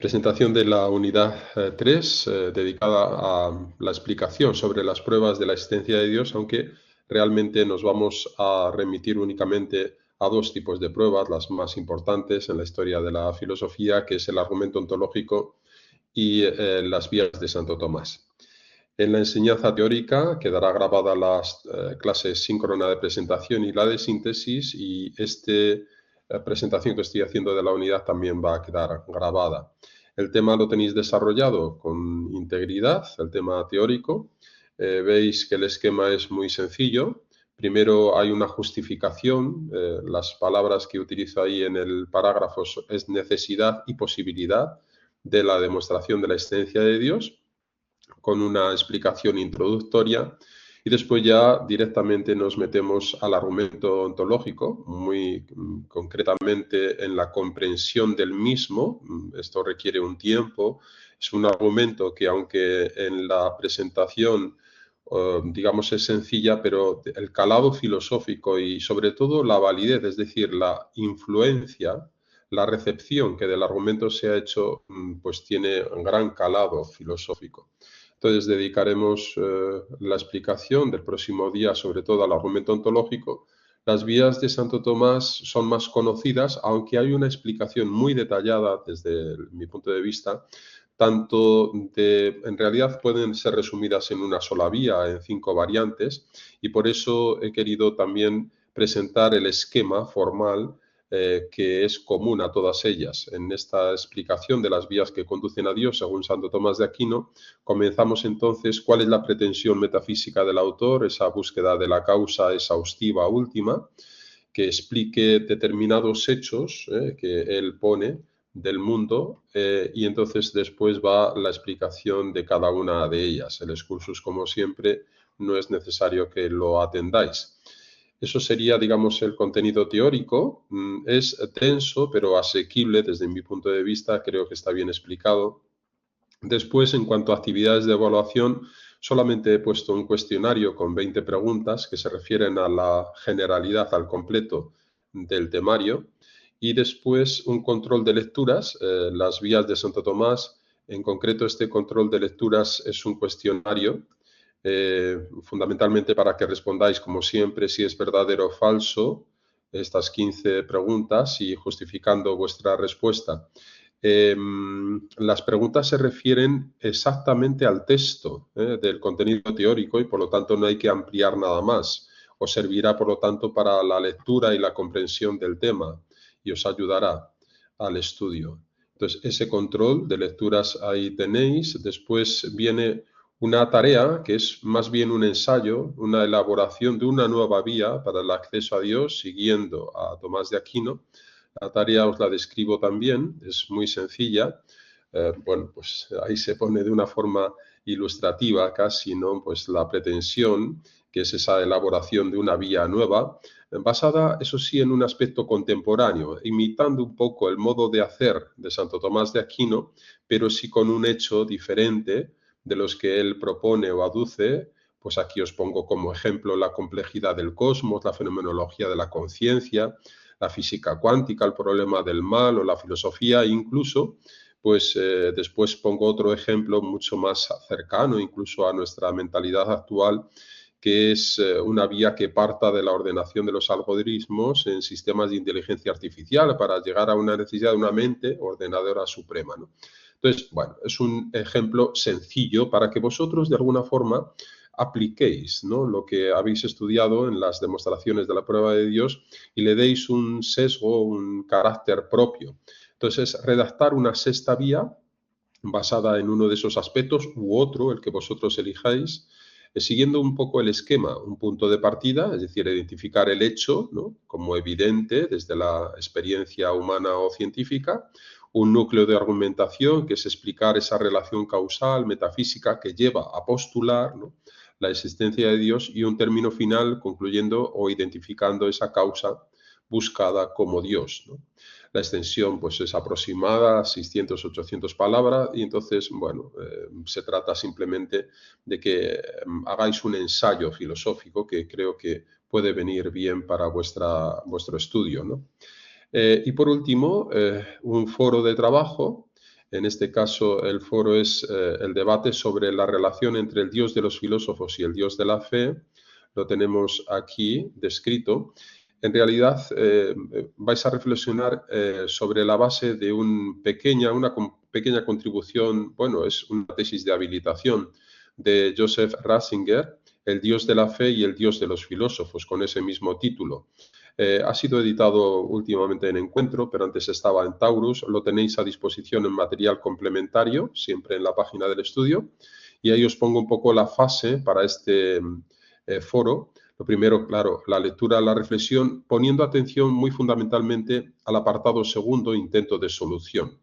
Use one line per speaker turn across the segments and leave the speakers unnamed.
Presentación de la unidad 3, dedicada a la explicación sobre las pruebas de la existencia de Dios, aunque realmente nos vamos a remitir únicamente a dos tipos de pruebas, las más importantes en la historia de la filosofía, que es el argumento ontológico y las vías de Santo Tomás. En la enseñanza teórica quedará grabada las clases síncrona de presentación y la de síntesis, y presentación que estoy haciendo de la unidad también va a quedar grabada. El tema lo tenéis desarrollado con integridad, el tema teórico. Veis que el esquema es muy sencillo. Primero hay una justificación. Las palabras que utilizo ahí en el parágrafo es necesidad y posibilidad de la demostración de la existencia de Dios, con una explicación introductoria, y después ya directamente nos metemos al argumento ontológico, muy concretamente en la comprensión del mismo. Esto requiere un tiempo. Es un argumento que, aunque en la presentación digamos es sencilla, pero el calado filosófico y sobre todo la validez, es decir, la influencia, la recepción que del argumento se ha hecho, pues tiene un gran calado filosófico. Entonces dedicaremos la explicación del próximo día sobre todo al argumento ontológico. Las vías de Santo Tomás son más conocidas, aunque hay una explicación muy detallada desde mi punto de vista. En realidad pueden ser resumidas en una sola vía, en 5 variantes, y por eso he querido también presentar el esquema formal que es común a todas ellas. En esta explicación de las vías que conducen a Dios, según Santo Tomás de Aquino, comenzamos entonces cuál es la pretensión metafísica del autor, esa búsqueda de la causa exhaustiva última, que explique determinados hechos que él pone del mundo, y entonces después va la explicación de cada una de ellas. El excursus, como siempre, no es necesario que lo atendáis. Eso sería, digamos, el contenido teórico. Es denso, pero asequible desde mi punto de vista. Creo que está bien explicado. Después, en cuanto a actividades de evaluación, solamente he puesto un cuestionario con 20 preguntas que se refieren a la generalidad, al completo del temario. Y después un control de lecturas, las vías de Santo Tomás. En concreto, este control de lecturas es un cuestionario fundamentalmente para que respondáis, como siempre, si es verdadero o falso estas 15 preguntas y justificando vuestra respuesta. Las preguntas se refieren exactamente al texto del contenido teórico, y por lo tanto no hay que ampliar nada más. Os servirá, por lo tanto, para la lectura y la comprensión del tema y os ayudará al estudio. Entonces, ese control de lecturas ahí tenéis. Después viene una tarea que es más bien un ensayo, una elaboración de una nueva vía para el acceso a Dios siguiendo a Tomás de Aquino. La tarea os la describo también, es muy sencilla. Bueno, pues ahí se pone de una forma ilustrativa casi, ¿no? Pues la pretensión, que es esa elaboración de una vía nueva, basada, eso sí, en un aspecto contemporáneo, imitando un poco el modo de hacer de Santo Tomás de Aquino, pero sí con un hecho diferente de los que él propone o aduce. Pues aquí os pongo como ejemplo la complejidad del cosmos, la fenomenología de la conciencia, la física cuántica, el problema del mal o la filosofía. Incluso, pues después pongo otro ejemplo mucho más cercano incluso a nuestra mentalidad actual, que es una vía que parta de la ordenación de los algoritmos en sistemas de inteligencia artificial para llegar a una necesidad de una mente ordenadora suprema, ¿no? Entonces, bueno, es un ejemplo sencillo para que vosotros de alguna forma apliquéis, ¿no?, lo que habéis estudiado en las demostraciones de la prueba de Dios y le deis un sesgo, un carácter propio. Entonces, redactar una sexta vía basada en uno de esos aspectos u otro, el que vosotros elijáis, siguiendo un poco el esquema, un punto de partida, es decir, identificar el hecho, ¿no?, como evidente desde la experiencia humana o científica, un núcleo de argumentación, que es explicar esa relación causal, metafísica, que lleva a postular, ¿no?, la existencia de Dios, y un término final concluyendo o identificando esa causa buscada como Dios, ¿no? La extensión pues es aproximada a 600, 800 palabras, y entonces, bueno, se trata simplemente de que hagáis un ensayo filosófico que creo que puede venir bien para vuestro estudio, ¿no? Y por último, un foro de trabajo En este caso, el foro es el debate sobre la relación entre el Dios de los filósofos y el Dios de la fe. Lo tenemos aquí descrito. En realidad, vais a reflexionar sobre la base de una pequeña contribución, bueno, es una tesis de habilitación de Joseph Ratzinger, El Dios de la fe y el Dios de los filósofos, con ese mismo título. Ha sido editado últimamente en Encuentro, pero antes estaba en Taurus. Lo tenéis a disposición en material complementario, siempre en la página del estudio. Y ahí os pongo un poco la fase para este foro. Lo primero, claro, la lectura, la reflexión, poniendo atención muy fundamentalmente al apartado segundo, intento de solución,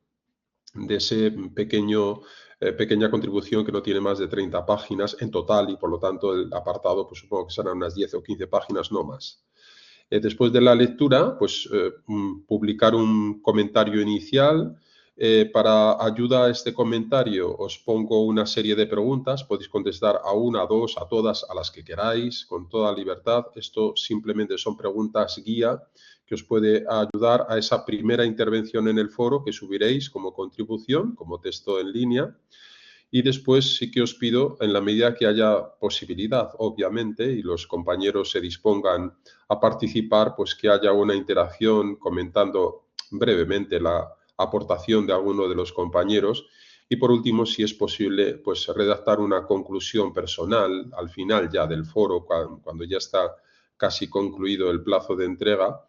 de ese pequeña contribución que no tiene más de 30 páginas en total y por lo tanto el apartado pues supongo que serán unas 10 o 15 páginas, no más. Después de la lectura, pues publicar un comentario inicial. Para ayuda a este comentario os pongo una serie de preguntas, podéis contestar a una, a dos, a todas, a las que queráis, con toda libertad. Esto simplemente son preguntas guía que os puede ayudar a esa primera intervención en el foro que subiréis como contribución, como texto en línea. Y después sí que os pido, en la medida que haya posibilidad, obviamente, y los compañeros se dispongan a participar, pues que haya una interacción comentando brevemente la aportación de alguno de los compañeros. Y por último, si es posible, pues redactar una conclusión personal al final ya del foro, cuando ya está casi concluido el plazo de entrega,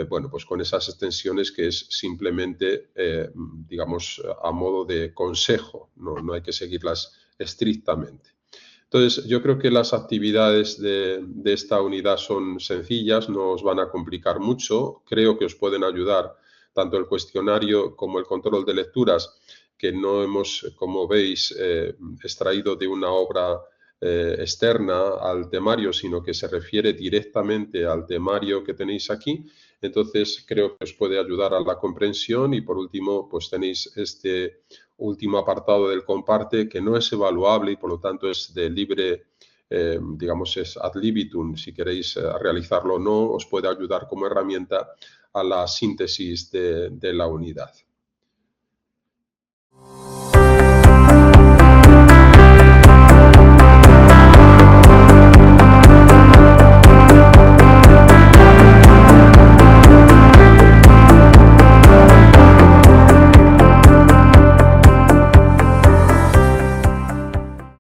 bueno, pues con esas extensiones que es simplemente, digamos, a modo de consejo, no hay que seguirlas estrictamente. Entonces, yo creo que las actividades de esta unidad son sencillas, no os van a complicar mucho, creo que os pueden ayudar tanto el cuestionario como el control de lecturas, que no hemos, como veis, extraído de una obra externa al temario, sino que se refiere directamente al temario que tenéis aquí. Entonces, creo que os puede ayudar a la comprensión y, por último, pues tenéis este último apartado del comparte, que no es evaluable y, por lo tanto, es de libre, digamos, es ad libitum. Si queréis realizarlo o no, os puede ayudar como herramienta a la síntesis de la unidad.